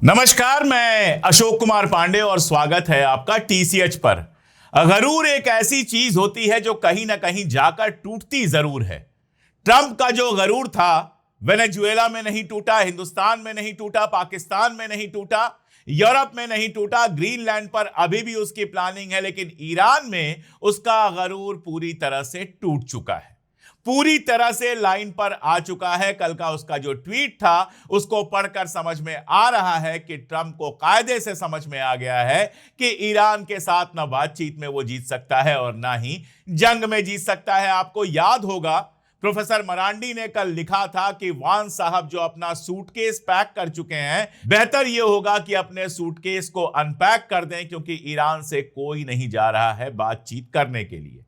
नमस्कार, मैं अशोक कुमार पांडे और स्वागत है आपका टीसीएच पर। गरूर एक ऐसी चीज होती है जो कहीं ना कहीं जाकर टूटती जरूर है। ट्रंप का जो गरूर था वेनेजुएला में नहीं टूटा, हिंदुस्तान में नहीं टूटा, पाकिस्तान में नहीं टूटा, यूरोप में नहीं टूटा, ग्रीनलैंड पर अभी भी उसकी प्लानिंग है, लेकिन ईरान में उसका गरूर पूरी तरह से टूट चुका है, पूरी तरह से लाइन पर आ चुका है। कल का उसका जो ट्वीट था उसको पढ़कर समझ में आ रहा है कि ट्रंप को कायदे से समझ में आ गया है कि ईरान के साथ ना बातचीत में वो जीत सकता है और ना ही जंग में जीत सकता है। आपको याद होगा प्रोफेसर मरांडी ने कल लिखा था कि वांस साहब जो अपना सूटकेस पैक कर चुके हैं, बेहतर यह होगा कि अपने सूटकेस को अनपैक कर दें, क्योंकि ईरान से कोई नहीं जा रहा है बातचीत करने के लिए।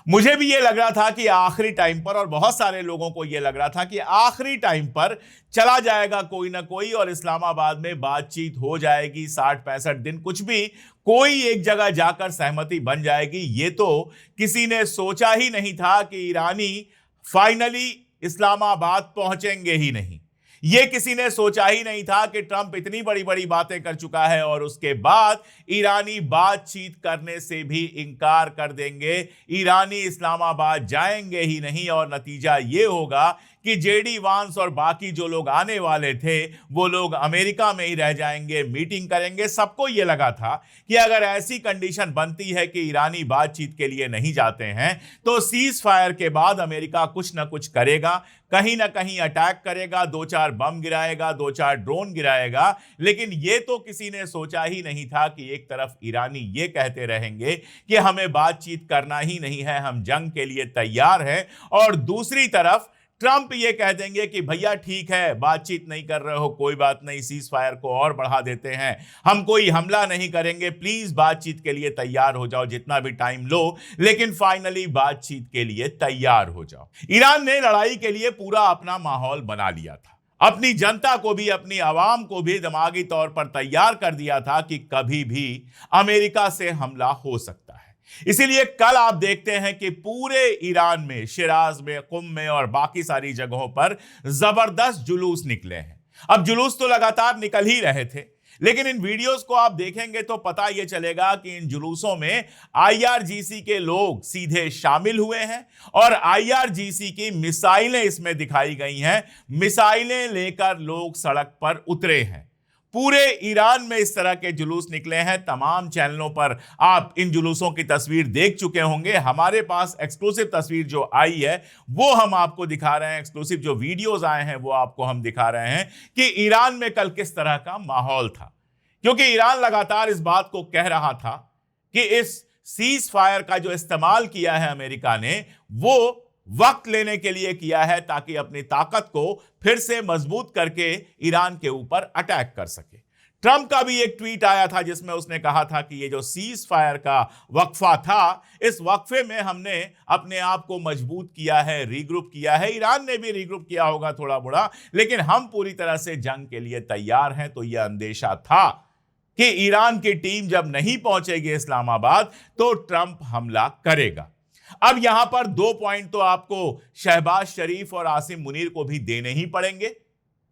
मुझे भी ये लग रहा था कि आखिरी टाइम पर, और बहुत सारे लोगों को ये लग रहा था कि आखिरी टाइम पर चला जाएगा कोई ना कोई और इस्लामाबाद में बातचीत हो जाएगी, 60-65 दिन कुछ भी, कोई एक जगह जाकर सहमति बन जाएगी। ये तो किसी ने सोचा ही नहीं था कि ईरानी फाइनली इस्लामाबाद पहुंचेंगे ही नहीं। यह किसी ने सोचा ही नहीं था कि ट्रंप इतनी बड़ी बड़ी बातें कर चुका है और उसके बाद ईरानी बातचीत करने से भी इंकार कर देंगे, ईरानी इस्लामाबाद जाएंगे ही नहीं। और नतीजा यह होगा कि जेडी वांस और बाकी जो लोग आने वाले थे वो लोग अमेरिका में ही रह जाएंगे, मीटिंग करेंगे। सबको यह लगा था कि अगर ऐसी कंडीशन बनती है कि ईरानी बातचीत के लिए नहीं जाते हैं तो सीज फायर के बाद अमेरिका कुछ ना कुछ करेगा, कहीं ना कहीं अटैक करेगा, 2-4 बम गिराएगा, 2-4 ड्रोन गिराएगा। लेकिन यह तो किसी ने सोचा ही नहीं था कि एक तरफ ईरानी ये कहते रहेंगे कि हमें बातचीत करना ही नहीं है, हम जंग के लिए तैयार हैं, और दूसरी तरफ ट्रंप ये कह देंगे कि भैया ठीक है, बातचीत नहीं कर रहे हो, कोई बात नहीं, सीज फायर को और बढ़ा देते हैं, हम कोई हमला नहीं करेंगे, प्लीज बातचीत के लिए तैयार हो जाओ, जितना भी टाइम लो, लेकिन फाइनली बातचीत के लिए तैयार हो जाओ। ईरान ने लड़ाई के लिए पूरा अपना माहौल बना लिया था, अपनी जनता को भी, अपनी आवाम को भी दिमागी तौर पर तैयार कर दिया था कि कभी भी अमेरिका से हमला हो सकता है। इसीलिए कल आप देखते हैं कि पूरे ईरान में, शिराज में, कुम में और बाकी सारी जगहों पर जबरदस्त जुलूस निकले हैं। अब जुलूस तो लगातार निकल ही रहे थे, लेकिन इन वीडियोस को आप देखेंगे तो पता यह चलेगा कि इन जुलूसों में आईआरजीसी के लोग सीधे शामिल हुए हैं और आईआरजीसी की मिसाइलें इसमें दिखाई गई हैं। मिसाइलें लेकर लोग सड़क पर उतरे हैं। पूरे ईरान में इस तरह के जुलूस निकले हैं। तमाम चैनलों पर आप इन जुलूसों की तस्वीर देख चुके होंगे। हमारे पास एक्सक्लूसिव तस्वीर जो आई है वो हम आपको दिखा रहे हैं, एक्सक्लूसिव जो वीडियोस आए हैं वो आपको हम दिखा रहे हैं कि ईरान में कल किस तरह का माहौल था। क्योंकि ईरान लगातार इस बात को कह रहा था कि इस सीज फायर का जो इस्तेमाल किया है अमेरिका ने, वो वक्त लेने के लिए किया है ताकि अपनी ताकत को फिर से मजबूत करके ईरान के ऊपर अटैक कर सके। ट्रंप का भी एक ट्वीट आया था जिसमें उसने कहा था कि ये जो सीज फायर का वक्फा था, इस वक्फे में हमने अपने आप को मजबूत किया है, रीग्रुप किया है। ईरान ने भी रीग्रुप किया होगा थोड़ा बड़ा, लेकिन हम पूरी तरह से जंग के लिए तैयार हैं। तो यह अंदेशा था कि ईरान की टीम जब नहीं पहुंचेगी इस्लामाबाद तो ट्रंप हमला करेगा। अब यहां पर 2 पॉइंट तो आपको शहबाज शरीफ और आसिम मुनीर को भी देने ही पड़ेंगे।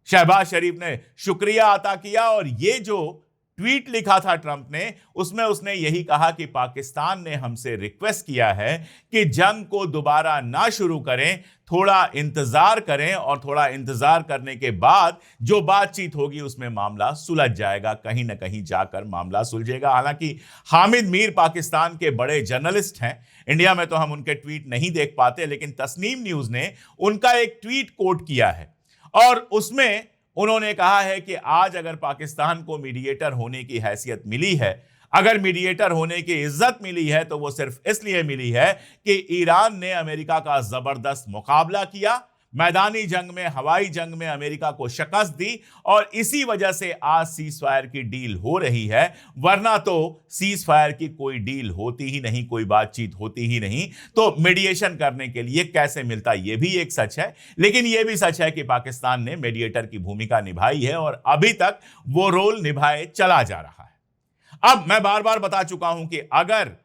शहबाज शरीफ ने शुक्रिया अता किया और ये जो ट्वीट लिखा था ट्रंप ने, उसमें उसने यही कहा कि पाकिस्तान ने हमसे रिक्वेस्ट किया है कि जंग को दोबारा ना शुरू करें, थोड़ा इंतजार करें और थोड़ा इंतजार करने के बाद जो बातचीत होगी उसमें मामला सुलझ जाएगा, कहीं ना कहीं जाकर मामला सुलझेगा। हालांकि हामिद मीर पाकिस्तान के बड़े जर्नलिस्ट हैं, इंडिया में तो हम उनके ट्वीट नहीं देख पाते, लेकिन तस्नीम न्यूज ने उनका एक ट्वीट कोट किया है और उसमें उन्होंने कहा है कि आज अगर पाकिस्तान को मीडिएटर होने की हैसियत मिली है, अगर मीडिएटर होने की इज्जत मिली है, तो वो सिर्फ इसलिए मिली है कि ईरान ने अमेरिका का जबरदस्त मुकाबला किया, मैदानी जंग में, हवाई जंग में अमेरिका को शिकस्त दी और इसी वजह से आज सीज फायर की डील हो रही है। वरना तो सीज फायर की कोई डील होती ही नहीं, कोई बातचीत होती ही नहीं। तो मीडिएशन करने के लिए कैसे मिलता, यह भी एक सच है, लेकिन यह भी सच है कि पाकिस्तान ने मीडिएटर की भूमिका निभाई है और अभी तक वो रोल निभाए चला जा रहा है। अब मैं बार बार बता चुका हूं कि अगर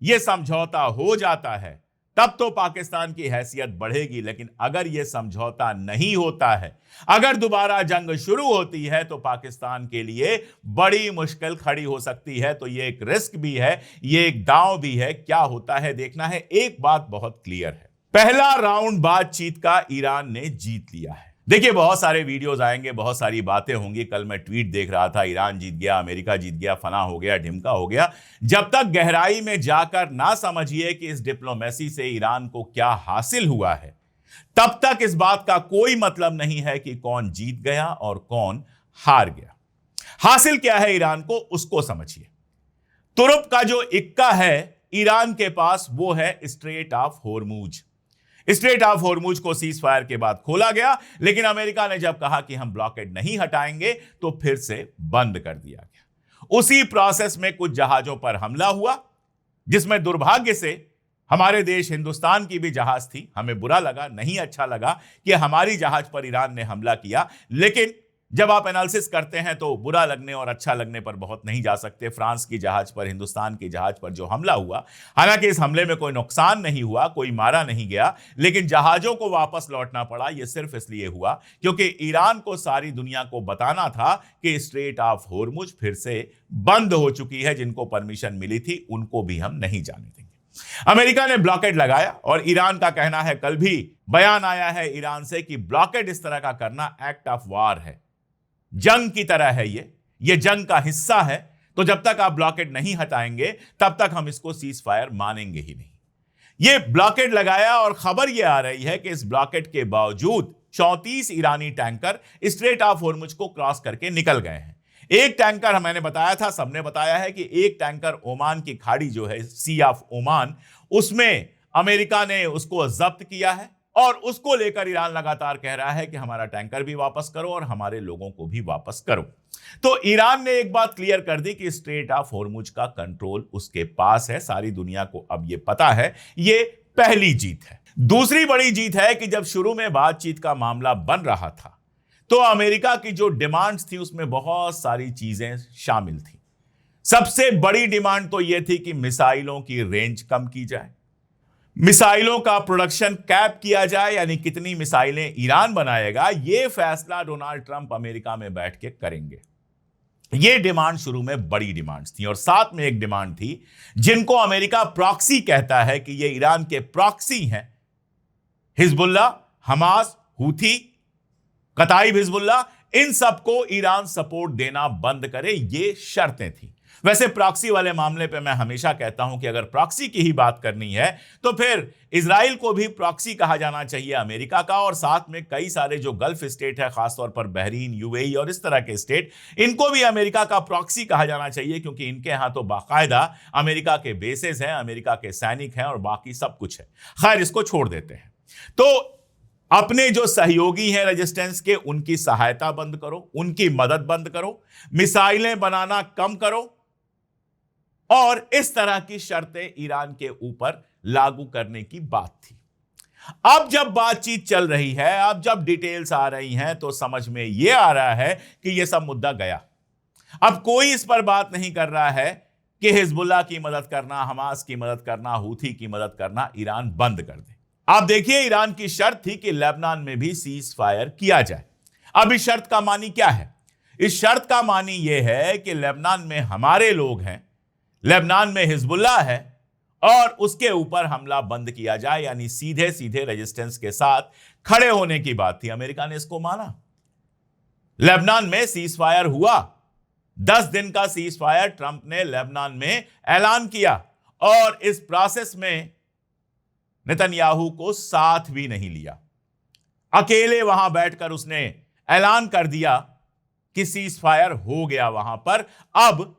यह समझौता हो जाता है तब तो पाकिस्तान की हैसियत बढ़ेगी। लेकिन अगर यह समझौता नहीं होता है, अगर दोबारा जंग शुरू होती है, तो पाकिस्तान के लिए बड़ी मुश्किल खड़ी हो सकती है। तो यह एक रिस्क भी है, यह एक दांव भी है। क्या होता है देखना है। एक बात बहुत क्लियर है, पहला राउंड बातचीत का ईरान ने जीत लिया है। देखिए, बहुत सारे वीडियोस आएंगे, बहुत सारी बातें होंगी। कल मैं ट्वीट देख रहा था, ईरान जीत गया, अमेरिका जीत गया, फना हो गया, ढिमका हो गया। जब तक गहराई में जाकर ना समझिए कि इस डिप्लोमेसी से ईरान को क्या हासिल हुआ है, तब तक इस बात का कोई मतलब नहीं है कि कौन जीत गया और कौन हार गया। हासिल क्या है ईरान को, उसको समझिए। तुर्क का जो इक्का है ईरान के पास, वो है straight of Hormuz. Straight of Hormuz को सीज फायर के बाद खोला गया, लेकिन अमेरिका ने जब कहा कि हम ब्लॉकेड नहीं हटाएंगे, तो फिर से बंद कर दिया गया। उसी प्रोसेस में कुछ जहाजों पर हमला हुआ, जिसमें दुर्भाग्य से हमारे देश हिंदुस्तान की भी जहाज थी। हमें बुरा लगा, नहीं अच्छा लगा कि हमारी जहाज पर ईरान ने हमला किया। लेकिन जब आप एनालिसिस करते हैं तो बुरा लगने और अच्छा लगने पर बहुत नहीं जा सकते। फ्रांस की जहाज पर, हिंदुस्तान की जहाज पर जो हमला हुआ, हालांकि इस हमले में कोई नुकसान नहीं हुआ, कोई मारा नहीं गया, लेकिन जहाजों को वापस लौटना पड़ा। यह सिर्फ इसलिए हुआ क्योंकि ईरान को सारी दुनिया को बताना था कि स्ट्रेट ऑफ होर्मुज फिर से बंद हो चुकी है। जिनको परमिशन मिली थी उनको भी हम नहीं जाने देंगे। अमेरिका ने ब्लॉकेड लगाया और ईरान का कहना है, कल भी बयान आया है ईरान से, कि ब्लॉकेड इस तरह का करना एक्ट ऑफ वार है, जंग की तरह है। ये जंग का हिस्सा है। तो जब तक आप ब्लॉकेड नहीं हटाएंगे, तब तक हम इसको सीज फायर मानेंगे ही नहीं। ये ब्लॉकेड लगाया और खबर यह आ रही है कि इस ब्लॉकेड के बावजूद 34 ईरानी टैंकर स्ट्रेट ऑफ होर्मुज को क्रॉस करके निकल गए हैं। एक टैंकर, मैंने बताया था, सबने बताया है कि एक टैंकर ओमान की खाड़ी जो है, सी ऑफ ओमान, उसमें अमेरिका ने उसको जब्त किया है और उसको लेकर ईरान लगातार कह रहा है कि हमारा टैंकर भी वापस करो और हमारे लोगों को भी वापस करो। तो ईरान ने एक बात क्लियर कर दी कि स्ट्रेट ऑफ होर्मुज का कंट्रोल उसके पास है। सारी दुनिया को अब यह पता है। यह पहली जीत है। दूसरी बड़ी जीत है कि जब शुरू में बातचीत का मामला बन रहा था, तो अमेरिका की जो डिमांड्स थी उसमें बहुत सारी चीजें शामिल थी। सबसे बड़ी डिमांड तो यह थी कि मिसाइलों की रेंज कम की जाए, मिसाइलों का प्रोडक्शन कैप किया जाए, यानी कितनी मिसाइलें ईरान बनाएगा, यह फैसला डोनाल्ड ट्रंप अमेरिका में बैठ के करेंगे। यह डिमांड शुरू में बड़ी डिमांड्स थी। और साथ में एक डिमांड थी जिनको अमेरिका प्रॉक्सी कहता है कि यह ईरान के प्रॉक्सी हैं, हिजबुल्लाह, हमास, हूथी, कताइब हिजबुल्लाह, इन सबको ईरान सपोर्ट देना बंद करे, ये शर्तें थी। वैसे प्रॉक्सी वाले मामले पे मैं हमेशा कहता हूं कि अगर प्रॉक्सी की ही बात करनी है तो फिर इजराइल को भी प्रॉक्सी कहा जाना चाहिए अमेरिका का, और साथ में कई सारे जो गल्फ स्टेट है, खासतौर पर बहरीन, यूएई और इस तरह के स्टेट, इनको भी अमेरिका का प्रॉक्सी कहा जाना चाहिए, क्योंकि इनके यहां तो बाकायदा अमेरिका के बेसेस हैं, अमेरिका के सैनिक हैं और बाकी सब कुछ है। खैर, इसको छोड़ देते हैं। तो अपने जो सहयोगी हैं रेजिस्टेंस के, उनकी सहायता बंद करो, उनकी मदद बंद करो, मिसाइलें बनाना कम करो, और इस तरह की शर्तें ईरान के ऊपर लागू करने की बात थी। अब जब बातचीत चल रही है, अब जब डिटेल्स आ रही हैं, तो समझ में यह आ रहा है कि यह सब मुद्दा गया। अब कोई इस पर बात नहीं कर रहा है कि हिजबुल्लाह की मदद करना, हमास की मदद करना, हूथी की मदद करना ईरान बंद कर दे। आप देखिए, ईरान की शर्त थी कि लेबनान में भी सीज फायर किया जाए। अब इस शर्त का मानी क्या है? इस शर्त का मानी यह है कि लेबनान में हमारे लोग हैं, लेबनान में हिजबुल्लाह है, और उसके ऊपर हमला बंद किया जाए, यानी सीधे सीधे रेजिस्टेंस के साथ खड़े होने की बात थी। अमेरिका ने इसको माना। लेबनान में सीज फायर हुआ, 10 दिन का सीज फायर ट्रंप ने लेबनान में ऐलान किया, और इस प्रोसेस में नेतन्याहू को साथ भी नहीं लिया। अकेले वहां बैठकर उसने ऐलान कर दिया कि सीज फायर हो गया वहां पर। अब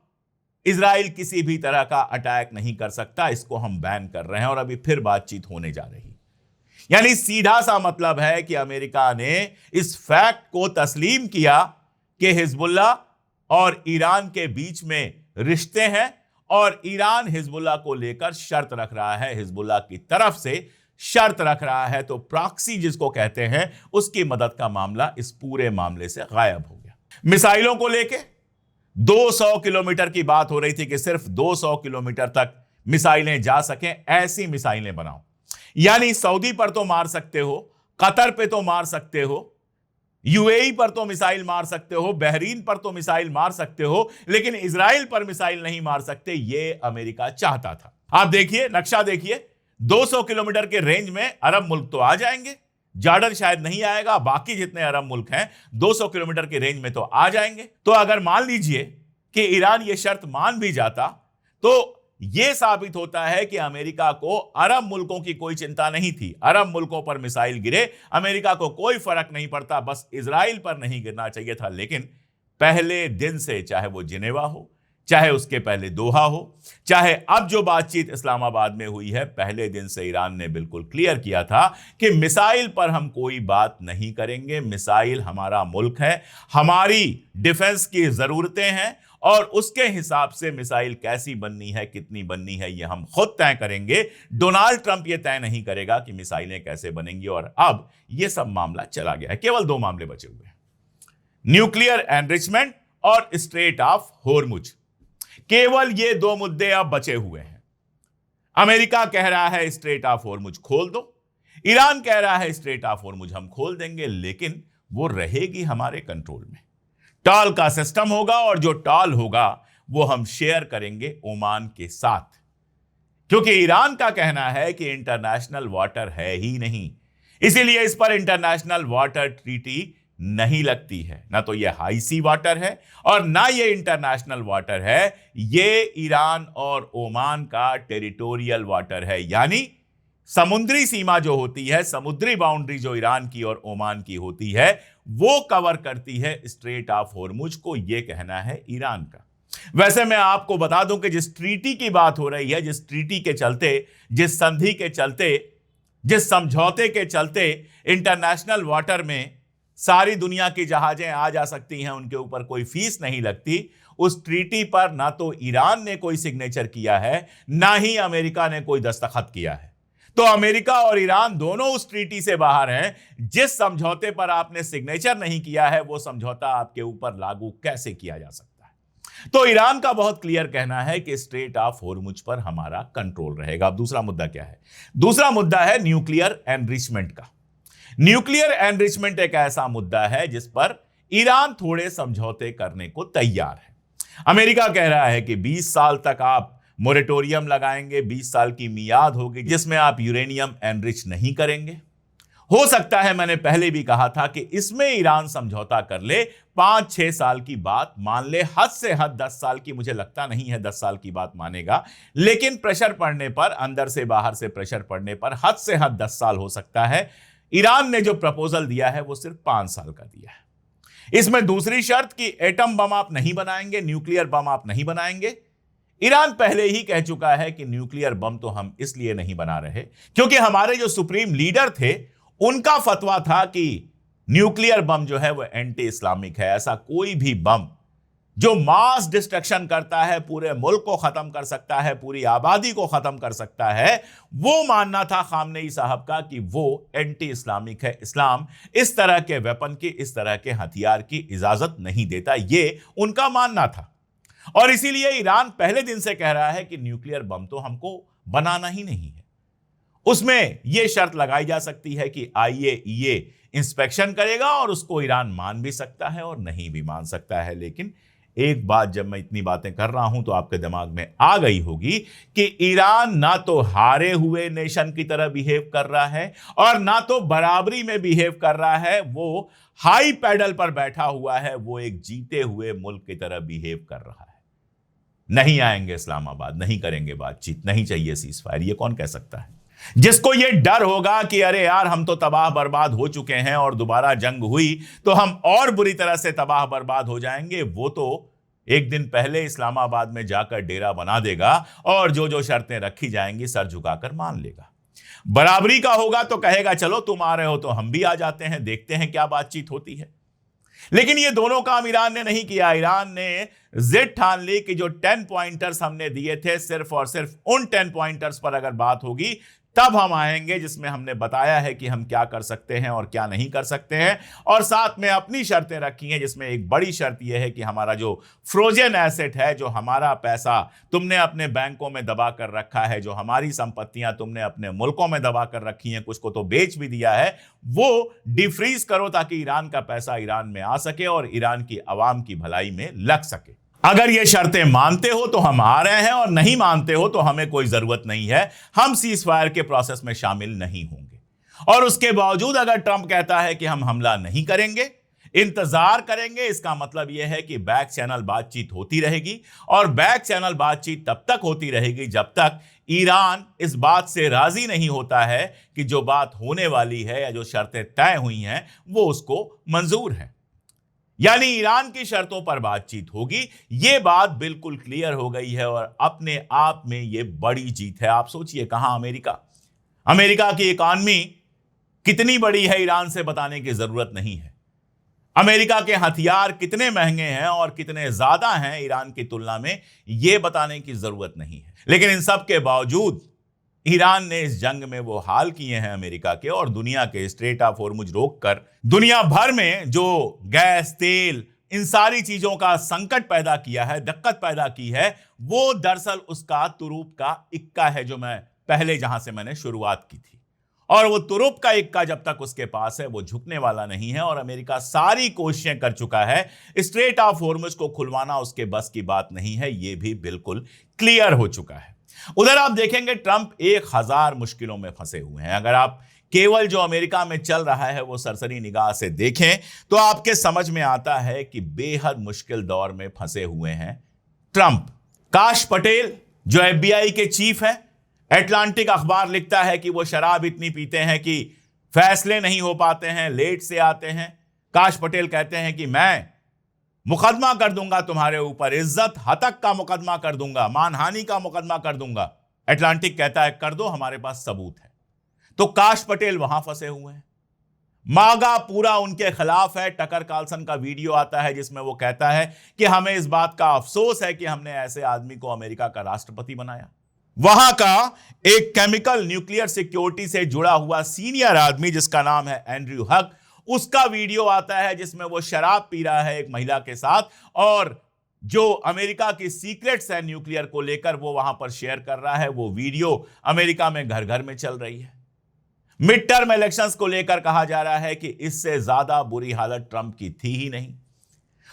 इजराइल किसी भी तरह का अटैक नहीं कर सकता, इसको हम बैन कर रहे हैं, और अभी फिर बातचीत होने जा रही। यानी सीधा सा मतलब है कि अमेरिका ने इस फैक्ट को तस्लीम किया कि हिजबुल्लाह और ईरान के बीच में रिश्ते हैं, और ईरान हिजबुल्लाह को लेकर शर्त रख रहा है, हिजबुल्लाह की तरफ से शर्त रख रहा है। तो प्रॉक्सी जिसको कहते हैं, उसकी मदद का मामला इस पूरे मामले से गायब हो गया। मिसाइलों को लेके 200 किलोमीटर की बात हो रही थी कि सिर्फ 200 किलोमीटर तक मिसाइलें जा सकें, ऐसी मिसाइलें बनाओ। यानी सऊदी पर तो मार सकते हो, कतर पे तो मार सकते हो, यूएई पर तो मिसाइल मार सकते हो, बहरीन पर तो मिसाइल मार सकते हो, लेकिन इजराइल पर मिसाइल नहीं मार सकते। यह अमेरिका चाहता था। आप देखिए, नक्शा देखिए, 200 किलोमीटर के रेंज में अरब मुल्क तो आ जाएंगे, जॉर्डन शायद नहीं आएगा, बाकी जितने अरब मुल्क हैं 200 किलोमीटर के रेंज में तो आ जाएंगे। तो अगर मान लीजिए कि ईरान यह शर्त मान भी जाता, तो यह साबित होता है कि अमेरिका को अरब मुल्कों की कोई चिंता नहीं थी। अरब मुल्कों पर मिसाइल गिरे, अमेरिका को कोई फर्क नहीं पड़ता, बस इजराइल पर नहीं गिरना चाहिए था। लेकिन पहले दिन से, चाहे वो जिनेवा हो, चाहे उसके पहले दोहा हो, चाहे अब जो बातचीत इस्लामाबाद में हुई है, पहले दिन से ईरान ने बिल्कुल क्लियर किया था कि मिसाइल पर हम कोई बात नहीं करेंगे। मिसाइल हमारा मुल्क है, हमारी डिफेंस की जरूरतें हैं, और उसके हिसाब से मिसाइल कैसी बननी है, कितनी बननी है, यह हम खुद तय करेंगे। डोनाल्ड ट्रंप यह तय नहीं करेगा कि मिसाइलें कैसे बनेंगी। और अब यह सब मामला चला गया है, केवल 2 मामले बचे हुए हैं, न्यूक्लियर एनरिचमेंट और स्ट्रेट ऑफ होर्मुज। केवल ये 2 मुद्दे अब बचे हुए हैं। अमेरिका कह रहा है स्ट्रेट ऑफ होर्मुज खोल दो, ईरान कह रहा है स्ट्रेट ऑफ होर्मुज हम खोल देंगे, लेकिन वो रहेगी हमारे कंट्रोल में। टॉल का सिस्टम होगा, और जो टॉल होगा वो हम शेयर करेंगे ओमान के साथ, क्योंकि ईरान का कहना है कि इंटरनेशनल वाटर है ही नहीं, इसीलिए इस पर इंटरनेशनल वाटर ट्रीटी नहीं लगती है। ना तो यह हाई सी वाटर है और ना यह इंटरनेशनल वाटर है, यह ईरान और ओमान का टेरिटोरियल वाटर है। यानी समुद्री सीमा जो होती है, समुद्री बाउंड्री जो ईरान की और ओमान की होती है, वो कवर करती है स्ट्रेट ऑफ होर्मुज को। यह कहना है ईरान का। वैसे मैं आपको बता दूं कि जिस ट्रीटी की बात हो रही है, जिस ट्रीटी के चलते, जिस संधि के चलते, जिस समझौते के चलते इंटरनेशनल वाटर में सारी दुनिया की जहाजें आ जा सकती हैं, उनके ऊपर कोई फीस नहीं लगती, उस ट्रीटी पर ना तो ईरान ने कोई सिग्नेचर किया है, ना ही अमेरिका ने कोई दस्तखत किया है। तो अमेरिका और ईरान दोनों उस ट्रीटी से बाहर हैं। जिस समझौते पर आपने सिग्नेचर नहीं किया है, वो समझौता आपके ऊपर लागू कैसे किया जा सकता है? तो ईरान का बहुत क्लियर कहना है कि स्ट्रेट ऑफ होर्मुज पर हमारा कंट्रोल रहेगा। अब दूसरा मुद्दा क्या है? दूसरा मुद्दा है न्यूक्लियर एनरिचमेंट का। न्यूक्लियर एनरिचमेंट एक ऐसा मुद्दा है जिस पर ईरान थोड़े समझौते करने को तैयार है। अमेरिका कह रहा है कि 20 साल तक आप मोरेटोरियम लगाएंगे, 20 साल की मियाद होगी जिसमें आप यूरेनियम एनरिच नहीं करेंगे। हो सकता है, मैंने पहले भी कहा था कि इसमें ईरान समझौता कर ले, 5-6 साल की बात मान ले, हद से हद 10 साल की, मुझे लगता नहीं है 10 साल की बात मानेगा, लेकिन प्रेशर पड़ने पर, अंदर से बाहर से प्रेशर पड़ने पर हद से हद 10 साल हो सकता है। ईरान ने जो प्रपोजल दिया है वो सिर्फ 5 साल का दिया है। इसमें दूसरी शर्त कि एटम बम आप नहीं बनाएंगे, न्यूक्लियर बम आप नहीं बनाएंगे। ईरान पहले ही कह चुका है कि न्यूक्लियर बम तो हम इसलिए नहीं बना रहे क्योंकि हमारे जो सुप्रीम लीडर थे उनका फतवा था कि न्यूक्लियर बम जो है वो एंटी इस्लामिक है। ऐसा कोई भी बम जो मास डिस्ट्रक्शन करता है, पूरे मुल्क को खत्म कर सकता है, पूरी आबादी को खत्म कर सकता है, वो मानना था खामनेई साहब का कि वो एंटी इस्लामिक है। इस्लाम इस तरह के वेपन की, इस तरह के हथियार की इजाजत नहीं देता, ये उनका मानना था। और इसीलिए ईरान पहले दिन से कह रहा है कि न्यूक्लियर बम तो हमको बनाना ही नहीं है। उसमें यह शर्त लगाई जा सकती है कि IAEA इंस्पेक्शन करेगा, और उसको ईरान मान भी सकता है और नहीं भी मान सकता है। लेकिन एक बात, जब मैं इतनी बातें कर रहा हूं तो आपके दिमाग में आ गई होगी कि ईरान ना तो हारे हुए नेशन की तरह बिहेव कर रहा है और ना तो बराबरी में बिहेव कर रहा है। वो हाई पैडल पर बैठा हुआ है, वो एक जीते हुए मुल्क की तरह बिहेव कर रहा है। नहीं आएंगे इस्लामाबाद, नहीं करेंगे बातचीत, नहीं चाहिए सीज फायर, ये कौन कह सकता है? जिसको ये डर होगा कि अरे यार हम तो तबाह बर्बाद हो चुके हैं और दोबारा जंग हुई तो हम और बुरी तरह से तबाह बर्बाद हो जाएंगे, वो तो एक दिन पहले इस्लामाबाद में जाकर डेरा बना देगा और जो जो शर्तें रखी जाएंगी सर झुकाकर मान लेगा। बराबरी का होगा तो कहेगा चलो तुम आ रहे हो तो हम भी आ जाते हैं, देखते हैं क्या बातचीत होती है। लेकिन ये दोनों काम ईरान ने नहीं किया। ईरान ने जिद ठान ली कि जो 10 पॉइंटर्स हमने दिए थे, सिर्फ और सिर्फ उन 10 पॉइंटर्स पर अगर बात होगी तब हम आएंगे जिसमें हमने बताया है कि हम क्या कर सकते हैं और क्या नहीं कर सकते हैं, और साथ में अपनी शर्तें रखी हैं, जिसमें एक बड़ी शर्त यह है कि हमारा जो फ्रोजन एसेट है, जो हमारा पैसा तुमने अपने बैंकों में दबा कर रखा है, जो हमारी संपत्तियां तुमने अपने मुल्कों में दबा कर रखी हैं, कुछ को तो बेच भी दिया है, वो डिफ्रीज करो ताकि ईरान का पैसा ईरान में आ सके और ईरान की आवाम की भलाई में लग सके। अगर ये शर्तें मानते हो तो हम आ रहे हैं, और नहीं मानते हो तो हमें कोई जरूरत नहीं है, हम सीज फायर के प्रोसेस में शामिल नहीं होंगे। और उसके बावजूद अगर ट्रंप कहता है कि हम हमला नहीं करेंगे, इंतजार करेंगे, इसका मतलब यह है कि बैक चैनल बातचीत होती रहेगी, और बैक चैनल बातचीत तब तक होती रहेगी जब तक ईरान इस बात से राजी नहीं होता है कि जो बात होने वाली है या जो शर्तें तय हुई हैं वो उसको मंजूर है। यानी ईरान की शर्तों पर बातचीत होगी। यह बात बिल्कुल क्लियर हो गई है, और अपने आप में यह बड़ी जीत है। आप सोचिए, कहां अमेरिका की इकॉनमी कितनी बड़ी है, ईरान से बताने की जरूरत नहीं है। अमेरिका के हथियार कितने महंगे हैं और कितने ज्यादा हैं ईरान की तुलना में, यह बताने की जरूरत नहीं है। लेकिन इन सब के बावजूद ईरान ने इस जंग में वो हाल किए हैं अमेरिका के और दुनिया के, स्ट्रेट ऑफ होर्मुज रोककर दुनिया भर में जो गैस, तेल, इन सारी चीजों का संकट पैदा किया है, दिक्कत पैदा की है, वो दरअसल उसका तुरुप का इक्का है, जो मैं पहले जहां से मैंने शुरुआत की थी। और वो तुरुप का इक्का जब तक उसके पास है वो झुकने वाला नहीं है, और अमेरिका सारी कोशिशें कर चुका है। स्ट्रेट ऑफ होर्मुज को खुलवाना उसके बस की बात नहीं है, ये भी बिल्कुल क्लियर हो चुका है। उधर आप देखेंगे ट्रंप 1000 मुश्किलों में फंसे हुए हैं। अगर आप केवल जो अमेरिका में चल रहा है वो सरसरी निगाह से देखें तो आपके समझ में आता है कि बेहद मुश्किल दौर में फंसे हुए हैं ट्रंप। काश पटेल जो FBI के चीफ है, एटलांटिक अखबार लिखता है कि वो शराब इतनी पीते हैं कि फैसले नहीं हो पाते हैं, लेट से आते हैं। काश पटेल कहते हैं कि मैं मुकदमा कर दूंगा तुम्हारे ऊपर, इज्जत हतक का मुकदमा कर दूंगा, मानहानि का मुकदमा कर दूंगा। एटलांटिक कहता है कर दो, हमारे पास सबूत है। तो काश पटेल वहां फंसे हुए हैं। मागा पूरा उनके खिलाफ है। टकर कार्लसन का वीडियो आता है जिसमें वो कहता है कि हमें इस बात का अफसोस है कि हमने ऐसे आदमी को अमेरिका का राष्ट्रपति बनाया। वहां का एक केमिकल न्यूक्लियर सिक्योरिटी से जुड़ा हुआ सीनियर आदमी जिसका नाम है एंड्रयू हक, उसका वीडियो आता है जिसमें वो शराब पी रहा है एक महिला के साथ, और जो अमेरिका की सीक्रेट्स है न्यूक्लियर को लेकर वो वहां पर शेयर कर रहा है। वो वीडियो अमेरिका में घर घर में चल रही है। मिड टर्म इलेक्शंस को लेकर कहा जा रहा है कि इससे ज्यादा बुरी हालत ट्रंप की थी ही नहीं।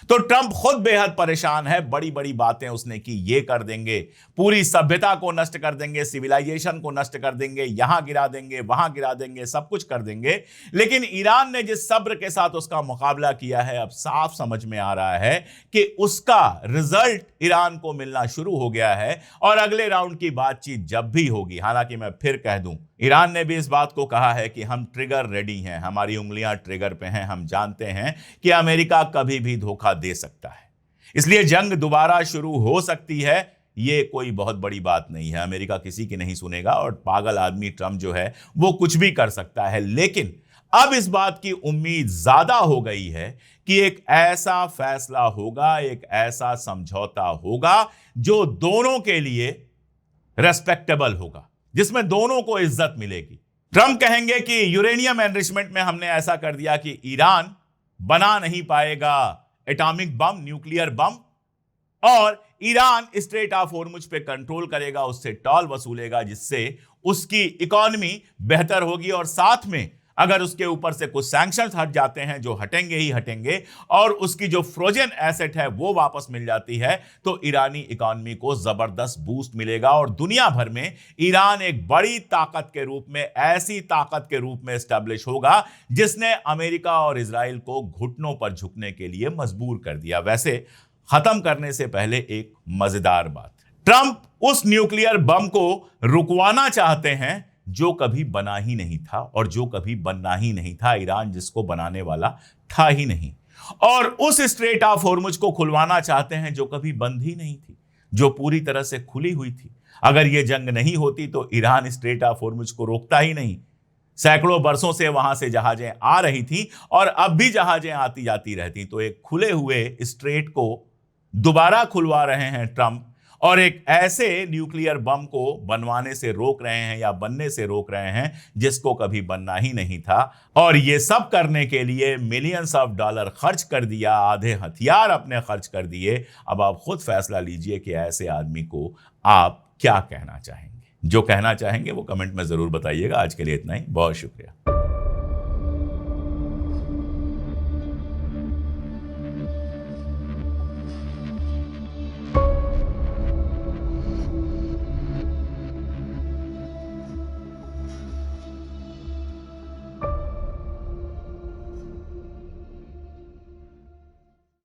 तो ट्रंप खुद बेहद परेशान है। बड़ी बड़ी बातें उसने की, ये कर देंगे, पूरी सभ्यता को नष्ट कर देंगे, सिविलाइजेशन को नष्ट कर देंगे, यहां गिरा देंगे, वहां गिरा देंगे, सब कुछ कर देंगे। लेकिन ईरान ने जिस सब्र के साथ उसका मुकाबला किया है, अब साफ समझ में आ रहा है कि उसका रिजल्ट ईरान को मिलना शुरू हो गया है। और अगले राउंड की बातचीत जब भी होगी, हालांकि मैं फिर कह दूं, ईरान ने भी इस बात को कहा है कि हम ट्रिगर रेडी हैं, हमारी उंगलियां ट्रिगर पे हैं, हम जानते हैं कि अमेरिका कभी भी धोखा दे सकता है, इसलिए जंग दोबारा शुरू हो सकती है। ये कोई बहुत बड़ी बात नहीं है, अमेरिका किसी की नहीं सुनेगा और पागल आदमी ट्रंप जो है वो कुछ भी कर सकता है। लेकिन अब इस बात की उम्मीद ज्यादा हो गई है कि एक ऐसा फैसला होगा, एक ऐसा समझौता होगा जो दोनों के लिए रेस्पेक्टेबल होगा, जिसमें दोनों को इज्जत मिलेगी। ट्रंप कहेंगे कि यूरेनियम एनरिचमेंट में हमने ऐसा कर दिया कि ईरान बना नहीं पाएगा एटॉमिक बम, न्यूक्लियर बम, और ईरान स्ट्रेट ऑफ होर्मुज पे कंट्रोल करेगा, उससे टॉल वसूलेगा, जिससे उसकी इकोनॉमी बेहतर होगी। और साथ में अगर उसके ऊपर से कुछ सैंक्शंस हट जाते हैं, जो हटेंगे ही हटेंगे, और उसकी जो फ्रोजन एसेट है वो वापस मिल जाती है, तो ईरानी इकोनॉमी को जबरदस्त बूस्ट मिलेगा और दुनिया भर में ईरान एक बड़ी ताकत के रूप में, ऐसी ताकत के रूप में एस्टैब्लिश होगा जिसने अमेरिका और इजराइल को घुटनों पर झुकने के लिए मजबूर कर दिया। वैसे खत्म करने से पहले एक मजेदार बात, ट्रंप उस न्यूक्लियर बम को रुकवाना चाहते हैं जो कभी बना ही नहीं था और जो कभी बनना ही नहीं था, ईरान जिसको बनाने वाला था ही नहीं, और उस स्ट्रेट ऑफ होर्मुज को खुलवाना चाहते हैं जो कभी बंद ही नहीं थी, जो पूरी तरह से खुली हुई थी। अगर यह जंग नहीं होती तो ईरान स्ट्रेट ऑफ होर्मुज को रोकता ही नहीं। सैकड़ों बरसों से वहां से जहाजें आ रही थी और अब भी जहाजें आती जाती रहती, तो एक खुले हुए स्ट्रेट को दोबारा खुलवा रहे हैं ट्रंप, और एक ऐसे न्यूक्लियर बम को बनवाने से रोक रहे हैं या बनने से रोक रहे हैं जिसको कभी बनना ही नहीं था। और ये सब करने के लिए मिलियंस ऑफ डॉलर खर्च कर दिया, आधे हथियार अपने खर्च कर दिए। अब आप खुद फैसला लीजिए कि ऐसे आदमी को आप क्या कहना चाहेंगे। जो कहना चाहेंगे वो कमेंट में जरूर बताइएगा। आज के लिए इतना ही, बहुत शुक्रिया।